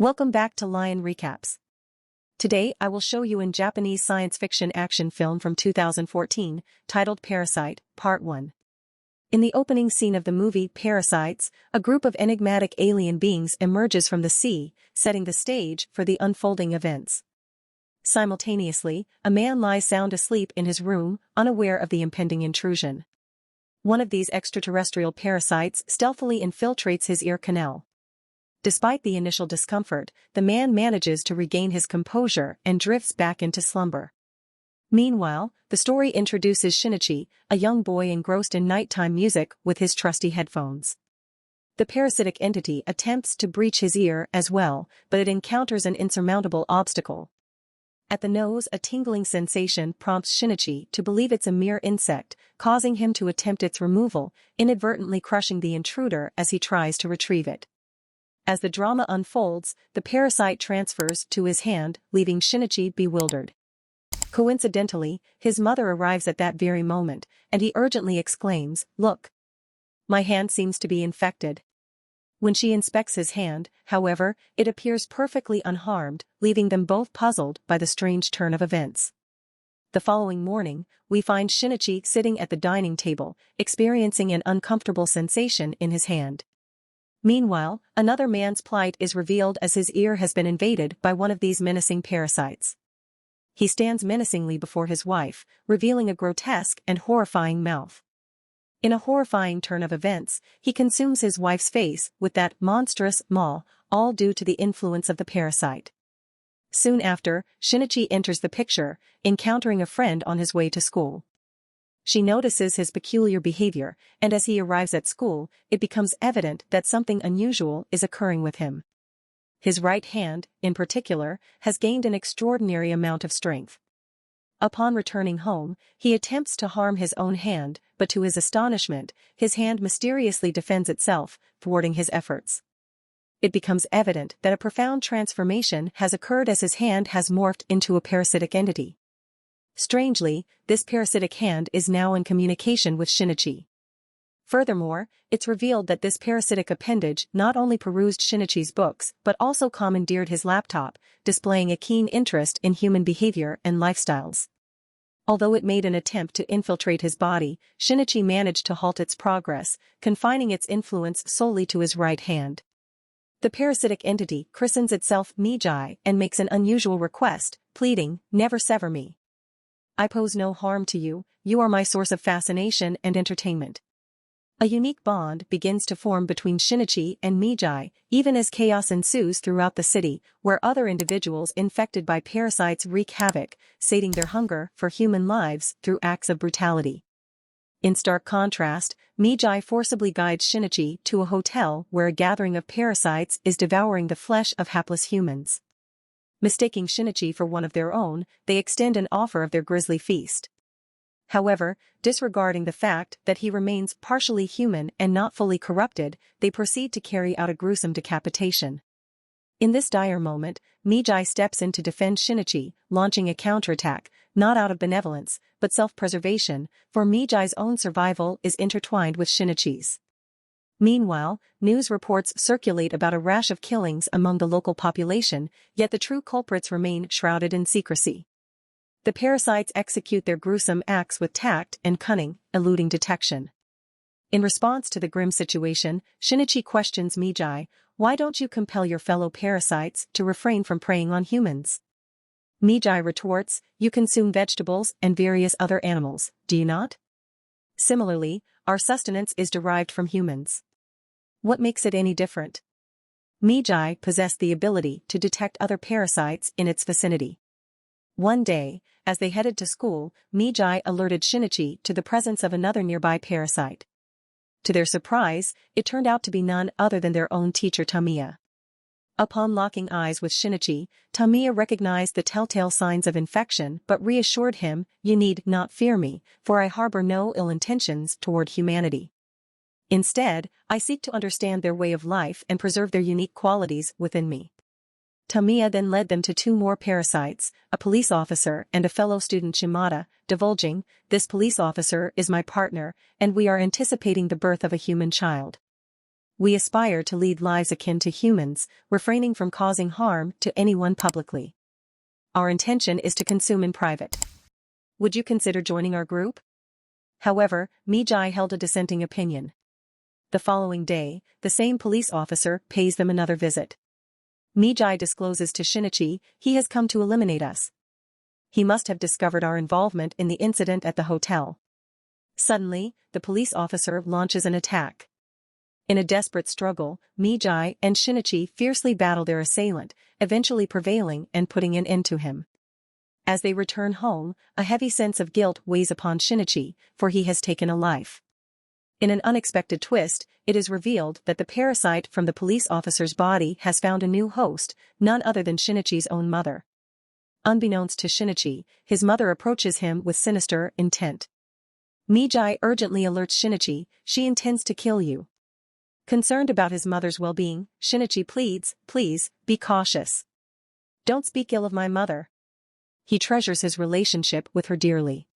Welcome back to Lion Recaps. Today I will show you a Japanese science fiction action film from 2014, titled Parasyte, Part 1. In the opening scene of the movie Parasites, a group of enigmatic alien beings emerges from the sea, setting the stage for the unfolding events. Simultaneously, a man lies sound asleep in his room, unaware of the impending intrusion. One of these extraterrestrial parasites stealthily infiltrates his ear canal. Despite the initial discomfort, the man manages to regain his composure and drifts back into slumber. Meanwhile, the story introduces Shinichi, a young boy engrossed in nighttime music with his trusty headphones. The parasitic entity attempts to breach his ear as well, but it encounters an insurmountable obstacle. At the nose, a tingling sensation prompts Shinichi to believe it's a mere insect, causing him to attempt its removal, inadvertently crushing the intruder as he tries to retrieve it. As the drama unfolds, the parasite transfers to his hand, leaving Shinichi bewildered. Coincidentally, his mother arrives at that very moment, and he urgently exclaims, "Look! My hand seems to be infected." When she inspects his hand, however, it appears perfectly unharmed, leaving them both puzzled by the strange turn of events. The following morning, we find Shinichi sitting at the dining table, experiencing an uncomfortable sensation in his hand. Meanwhile, another man's plight is revealed as his ear has been invaded by one of these menacing parasites. He stands menacingly before his wife, revealing a grotesque and horrifying mouth. In a horrifying turn of events, he consumes his wife's face with that monstrous maw, all due to the influence of the parasite. Soon after, Shinichi enters the picture, encountering a friend on his way to school. She notices his peculiar behavior, and as he arrives at school, it becomes evident that something unusual is occurring with him. His right hand, in particular, has gained an extraordinary amount of strength. Upon returning home, he attempts to harm his own hand, but to his astonishment, his hand mysteriously defends itself, thwarting his efforts. It becomes evident that a profound transformation has occurred as his hand has morphed into a parasitic entity. Strangely, this parasitic hand is now in communication with Shinichi. Furthermore, it's revealed that this parasitic appendage not only perused Shinichi's books but also commandeered his laptop, displaying a keen interest in human behavior and lifestyles. Although it made an attempt to infiltrate his body, Shinichi managed to halt its progress, confining its influence solely to his right hand. The parasitic entity christens itself Migi and makes an unusual request, pleading, "Never sever me. I pose no harm to you, you are my source of fascination and entertainment." A unique bond begins to form between Shinichi and Migi, even as chaos ensues throughout the city, where other individuals infected by parasites wreak havoc, sating their hunger for human lives through acts of brutality. In stark contrast, Migi forcibly guides Shinichi to a hotel where a gathering of parasites is devouring the flesh of hapless humans. Mistaking Shinichi for one of their own, they extend an offer of their grisly feast. However, disregarding the fact that he remains partially human and not fully corrupted, they proceed to carry out a gruesome decapitation. In this dire moment, Migi steps in to defend Shinichi, launching a counterattack, not out of benevolence, but self-preservation, for Migi's own survival is intertwined with Shinichi's. Meanwhile, news reports circulate about a rash of killings among the local population, yet the true culprits remain shrouded in secrecy. The parasites execute their gruesome acts with tact and cunning, eluding detection. In response to the grim situation, Shinichi questions Migi, "Why don't you compel your fellow parasites to refrain from preying on humans?" Migi retorts, "You consume vegetables and various other animals, do you not? Similarly, our sustenance is derived from humans. What makes it any different?" Migi possessed the ability to detect other parasites in its vicinity. One day, as they headed to school, Migi alerted Shinichi to the presence of another nearby parasite. To their surprise, it turned out to be none other than their own teacher Tamiya. Upon locking eyes with Shinichi, Tamiya recognized the telltale signs of infection but reassured him, "You need not fear me, for I harbor no ill intentions toward humanity. Instead, I seek to understand their way of life and preserve their unique qualities within me." Tamiya then led them to two more parasites, a police officer and a fellow student Shimada, divulging, "This police officer is my partner, and we are anticipating the birth of a human child." We aspire to lead lives akin to humans, refraining from causing harm to anyone publicly. Our intention is to consume in private. Would you consider joining our group? However, Migi held a dissenting opinion. The following day, the same police officer pays them another visit. Migi discloses to Shinichi he has come to eliminate us. He must have discovered our involvement in the incident at the hotel. Suddenly, the police officer launches an attack. In a desperate struggle, Migi and Shinichi fiercely battle their assailant, eventually prevailing and putting an end to him. As they return home, a heavy sense of guilt weighs upon Shinichi, for he has taken a life. In an unexpected twist, it is revealed that the parasite from the police officer's body has found a new host, none other than Shinichi's own mother. Unbeknownst to Shinichi, his mother approaches him with sinister intent. Migi urgently alerts Shinichi, she intends to kill you. Concerned about his mother's well-being, Shinichi pleads, please, be cautious. Don't speak ill of my mother. He treasures his relationship with her dearly.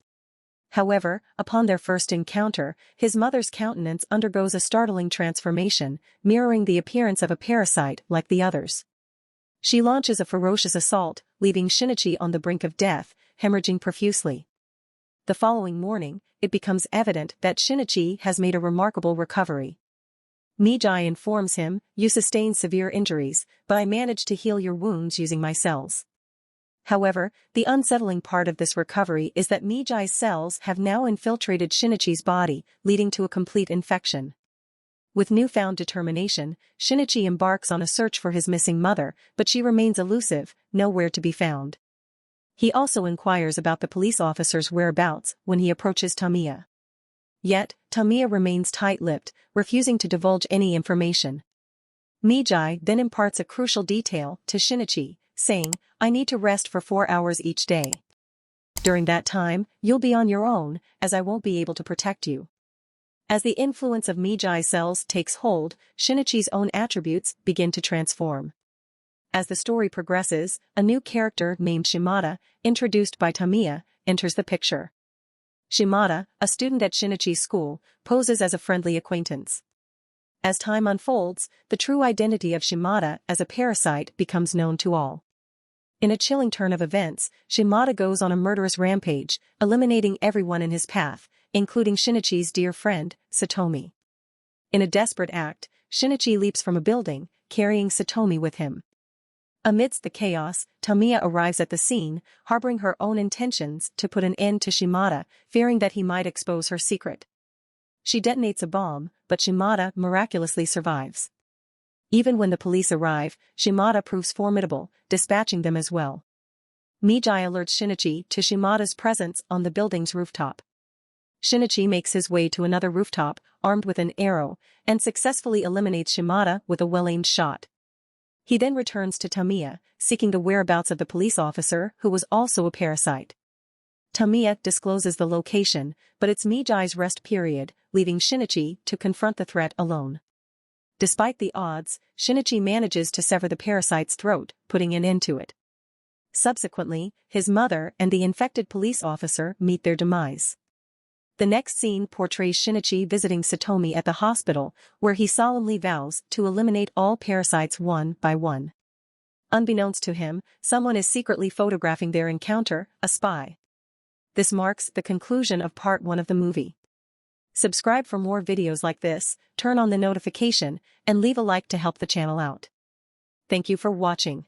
However, upon their first encounter, his mother's countenance undergoes a startling transformation, mirroring the appearance of a parasite like the others. She launches a ferocious assault, leaving Shinichi on the brink of death, hemorrhaging profusely. The following morning, it becomes evident that Shinichi has made a remarkable recovery. Migi informs him, you sustained severe injuries, but I managed to heal your wounds using my cells. However, the unsettling part of this recovery is that Migi's cells have now infiltrated Shinichi's body, leading to a complete infection. With newfound determination, Shinichi embarks on a search for his missing mother, but she remains elusive, nowhere to be found. He also inquires about the police officer's whereabouts when he approaches Tamiya. Yet, Tamiya remains tight-lipped, refusing to divulge any information. Migi then imparts a crucial detail to Shinichi, saying, I need to rest for 4 hours each day. During that time, you'll be on your own, as I won't be able to protect you. As the influence of Migi's cells takes hold, Shinichi's own attributes begin to transform. As the story progresses, a new character named Shimada, introduced by Tamiya, enters the picture. Shimada, a student at Shinichi's school, poses as a friendly acquaintance. As time unfolds, the true identity of Shimada as a parasite becomes known to all. In a chilling turn of events, Shimada goes on a murderous rampage, eliminating everyone in his path, including Shinichi's dear friend, Satomi. In a desperate act, Shinichi leaps from a building, carrying Satomi with him. Amidst the chaos, Tamiya arrives at the scene, harboring her own intentions to put an end to Shimada, fearing that he might expose her secret. She detonates a bomb, but Shimada miraculously survives. Even when the police arrive, Shimada proves formidable, dispatching them as well. Migi alerts Shinichi to Shimada's presence on the building's rooftop. Shinichi makes his way to another rooftop, armed with an arrow, and successfully eliminates Shimada with a well-aimed shot. He then returns to Tamiya, seeking the whereabouts of the police officer who was also a parasite. Tamiya discloses the location, but it's Migi's rest period, leaving Shinichi to confront the threat alone. Despite the odds, Shinichi manages to sever the parasite's throat, putting an end to it. Subsequently, his mother and the infected police officer meet their demise. The next scene portrays Shinichi visiting Satomi at the hospital, where he solemnly vows to eliminate all parasites one by one. Unbeknownst to him, someone is secretly photographing their encounter, a spy. This marks the conclusion of part 1 of the movie. Subscribe for more videos like this, turn on the notification, and leave a like to help the channel out. Thank you for watching.